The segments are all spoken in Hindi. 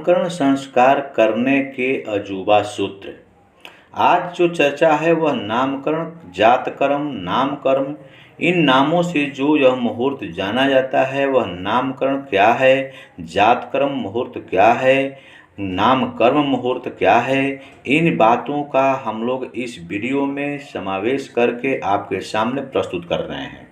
नामकरण संस्कार करने के अजूबा सूत्र। आज जो चर्चा है वह नामकरण, जातकर्म, नामकर्म, इन नामों से जो यह मुहूर्त जाना जाता है वह नामकरण क्या है, जातकर्म मुहूर्त क्या है, नामकर्म मुहूर्त क्या है, इन बातों का हम लोग इस वीडियो में समावेश करके आपके सामने प्रस्तुत कर रहे हैं।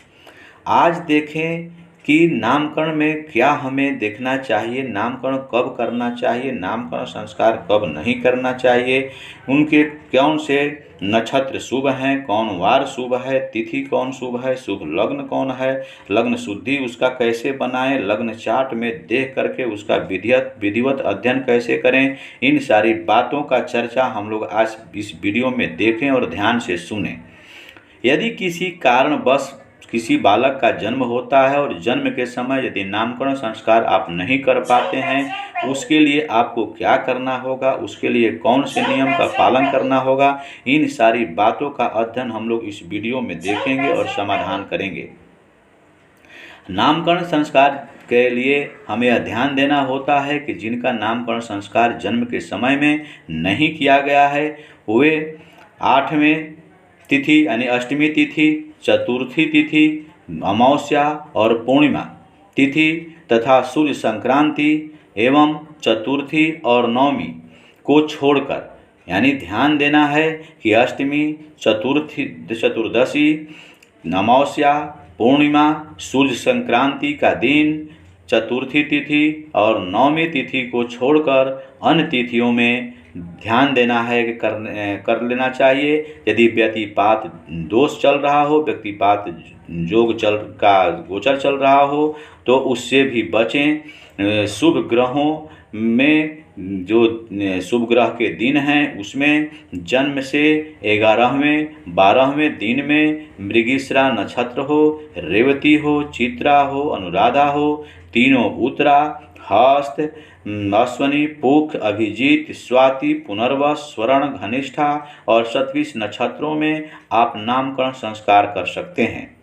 आज देखें कि नामकरण में क्या हमें देखना चाहिए, नामकरण कब करना चाहिए, नामकरण संस्कार कब नहीं करना चाहिए, उनके कौन से नक्षत्र शुभ हैं, कौन वार शुभ है, तिथि कौन शुभ है, शुभ लग्न कौन है, लग्न शुद्धि उसका कैसे बनाएं, लग्न चार्ट में देख करके उसका विधिवत अध्ययन कैसे करें, इन सारी बातों का चर्चा हम लोग आज इस वीडियो में देखें और ध्यान से सुनें। यदि किसी कारणवश किसी बालक का जन्म होता है और जन्म के समय यदि नामकरण संस्कार आप नहीं कर पाते हैं, उसके लिए आपको क्या करना होगा, उसके लिए कौन से नियम का पालन करना होगा, इन सारी बातों का अध्ययन हम लोग इस वीडियो में देखेंगे और समाधान करेंगे। नामकरण संस्कार के लिए हमें यह ध्यान देना होता है कि जिनका नामकरण संस्कार जन्म के समय में नहीं किया गया है वे 8वें तिथि यानी अष्टमी तिथि, चतुर्थी तिथि, अमावस्या और पूर्णिमा तिथि तथा सूर्य संक्रांति एवं चतुर्थी और नवमी को छोड़कर, यानी ध्यान देना है कि अष्टमी, चतुर्दशी, अमावस्या, पूर्णिमा, सूर्य संक्रांति का दिन, चतुर्थी तिथि और नवमी तिथि को छोड़कर अन्य तिथियों में ध्यान देना है कि कर लेना चाहिए। यदि व्यतिपात दोष चल रहा हो, व्यतिपात योग गोचर चल रहा हो तो उससे भी बचें। शुभ ग्रहों में जो शुभ ग्रह के दिन हैं उसमें जन्म से 11वें 12वें दिन में मृगशिरा नक्षत्र हो, रेवती हो, चित्रा हो, अनुराधा हो, तीनों उत्तरा, हस्त, अश्वनी, पुख, अभिजीत, स्वाति, पुनर्वस, स्वर्ण, घनिष्ठा और शतभिष नक्षत्रों में आप नामकरण संस्कार कर सकते हैं।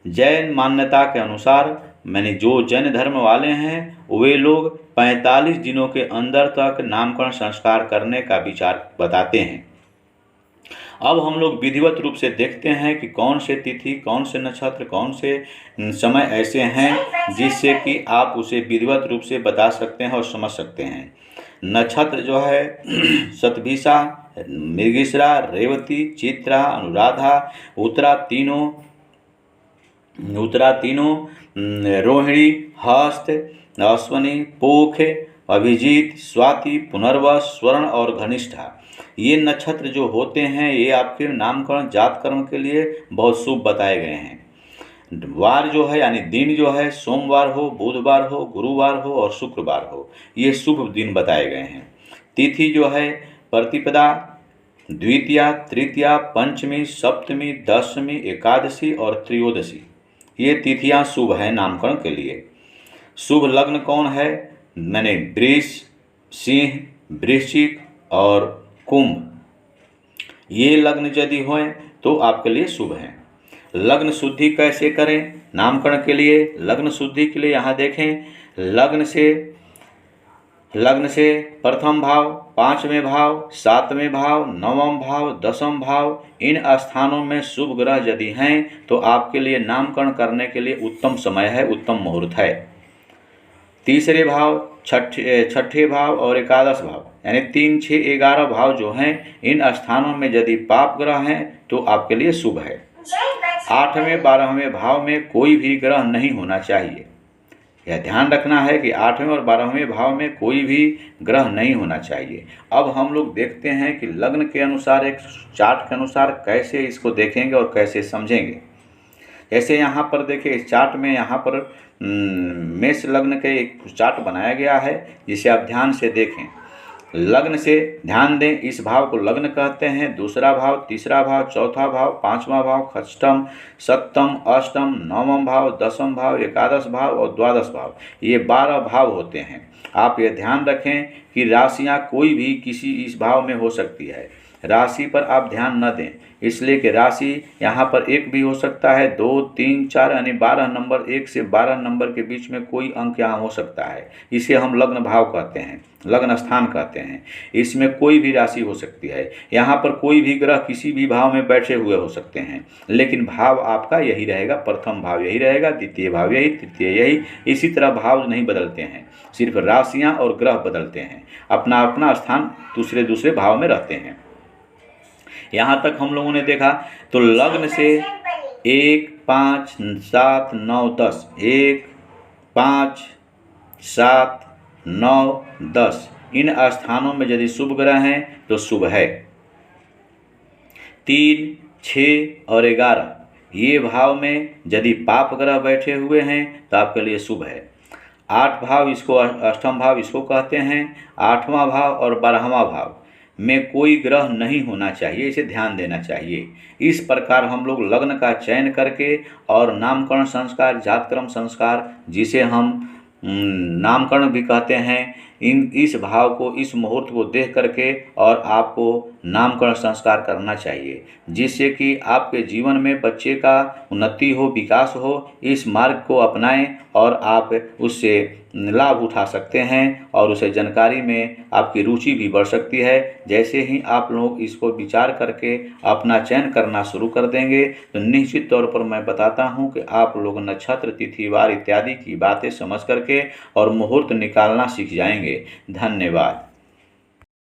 जैन मान्यता के अनुसार मैंने जो जैन धर्म वाले हैं वे लोग 45 दिनों के अंदर तक नामकरण संस्कार करने का विचार बताते हैं। अब हम लोग विधिवत रूप से देखते हैं कि कौन से तिथि, कौन से नक्षत्र, कौन से समय ऐसे हैं जिससे कि आप उसे विधिवत रूप से बता सकते हैं और समझ सकते हैं। नक्षत्र जो है शतभिषा, मृगशिरा, रेवती, चित्रा, अनुराधा, उत्तरा तीनों, रोहिणी, हस्त, अश्वनी, पुख, अभिजीत, स्वाति, पुनर्वस, स्वर्ण और घनिष्ठा, ये नक्षत्र जो होते हैं ये आपके नामकरण जातकर्म के लिए बहुत शुभ बताए गए हैं। वार जो है यानी दिन जो है सोमवार हो, बुधवार हो, गुरुवार हो और शुक्रवार हो, ये शुभ दिन बताए गए हैं। तिथि जो है प्रतिपदा, द्वितीया, तृतीया, पंचमी, सप्तमी, दशमी, एकादशी और त्रयोदशी, ये तिथियां शुभ हैं नामकरण के लिए। शुभ लग्न कौन है, मैंने वृष, सिंह, वृश्चिक और कुंभ, ये लग्न यदि हों तो आपके लिए शुभ हैं। लग्न शुद्धि कैसे करें नामकरण के लिए? लग्न शुद्धि के लिए यहाँ देखें, लग्न से प्रथम भाव, 5वें भाव, 7वें भाव, 9वां भाव, 10वां भाव, इन स्थानों में शुभ ग्रह यदि हैं तो आपके लिए नामकरण करने के लिए उत्तम समय है, उत्तम मुहूर्त है। तीसरे भाव, छठे भाव और एकादश भाव यानी 3, 6, 11 भाव जो हैं इन स्थानों में यदि पाप ग्रह हैं तो आपके लिए शुभ है। 8वें 12वें भाव में कोई भी ग्रह नहीं होना चाहिए। यह ध्यान रखना है कि 8वें और 12वें भाव में कोई भी ग्रह नहीं होना चाहिए। अब हम लोग देखते हैं कि लग्न के अनुसार, एक चार्ट के अनुसार कैसे इसको देखेंगे और कैसे समझेंगे। जैसे यहाँ पर देखिए इस चार्ट में यहाँ पर मेष लग्न के एक चार्ट बनाया गया है जिसे आप ध्यान से देखें। लग्न से ध्यान दें, इस भाव को लग्न कहते हैं। दूसरा भाव, तीसरा भाव, चौथा भाव, 5वां भाव, षष्ठम, सप्तम, अष्टम, 9वां भाव, 10वां भाव, एकादश भाव और द्वादश भाव, ये 12 भाव होते हैं। आप ये ध्यान रखें कि राशियाँ कोई भी किसी इस भाव में हो सकती है। राशि पर आप ध्यान न दें, इसलिए कि राशि यहाँ पर 1 भी हो सकता है, 2, 3, 4 यानी 12 नंबर, 1 से 12 नंबर के बीच में कोई अंक यहाँ हो सकता है। इसे हम लग्न भाव कहते हैं, लग्न स्थान कहते हैं। इसमें कोई भी राशि हो सकती है। यहाँ पर कोई भी ग्रह किसी भी भाव में बैठे हुए हो सकते हैं, लेकिन भाव आपका यही रहेगा, प्रथम भाव यही रहेगा, द्वितीय भाव यही, तृतीय यही। इसी तरह भाव नहीं बदलते हैं, सिर्फ राशियाँ और ग्रह बदलते हैं, अपना अपना स्थान दूसरे दूसरे भाव में रहते हैं। यहाँ तक हम लोगों ने देखा तो लग्न से 1, 5, 7, 9, 10, 1, 5, 7, 9, 10 इन स्थानों में यदि शुभ ग्रह हैं तो शुभ है। 3, 6 और 11 ये भाव में यदि पाप ग्रह बैठे हुए हैं तो आपके लिए शुभ है। 8 भाव, इसको अष्टम भाव इसको कहते हैं। 8वां भाव और 12वां भाव में कोई ग्रह नहीं होना चाहिए, इसे ध्यान देना चाहिए। इस प्रकार हम लोग लग्न का चयन करके और नामकरण संस्कार, जातक्रम संस्कार जिसे हम नामकरण भी कहते हैं, इस भाव को, इस मुहूर्त को देख करके और आपको नामकरण संस्कार करना चाहिए, जिससे कि आपके जीवन में बच्चे का उन्नति हो, विकास हो। इस मार्ग को अपनाएं और आप उससे लाभ उठा सकते हैं और उसे जानकारी में आपकी रुचि भी बढ़ सकती है। जैसे ही आप लोग इसको विचार करके अपना चयन करना शुरू कर देंगे तो निश्चित तौर पर मैं बताता हूं कि आप लोग नक्षत्र, तिथिवार इत्यादि की बातें समझ करके और मुहूर्त निकालना सीख जाएंगे। धन्यवाद।